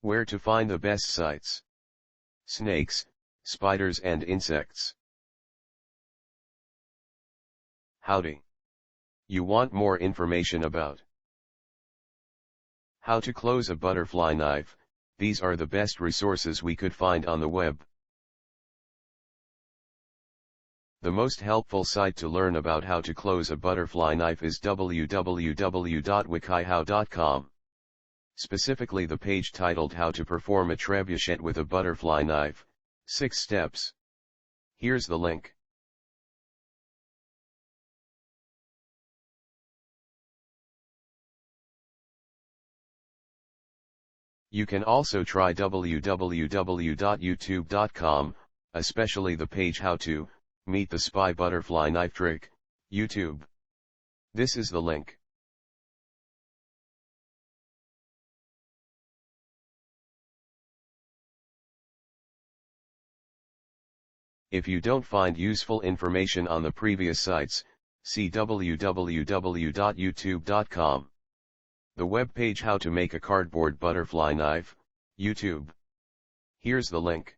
Where to find the best sites. Snakes, spiders and insects. Howdy. You want more information about how to close a butterfly knife? These are the best resources we could find on the web. The most helpful site to learn about how to close a butterfly knife is www.wikihow.com. Specifically the page titled How to Perform a Trebuchet with a Butterfly Knife, 6 Steps. Here's the link. You can also try www.youtube.com, especially the page How to Meet the Spy Butterfly Knife Trick, YouTube. This is the link. If you don't find useful information on the previous sites, see www.youtube.com. The web page How to Make a Cardboard Butterfly Knife, YouTube. Here's the link.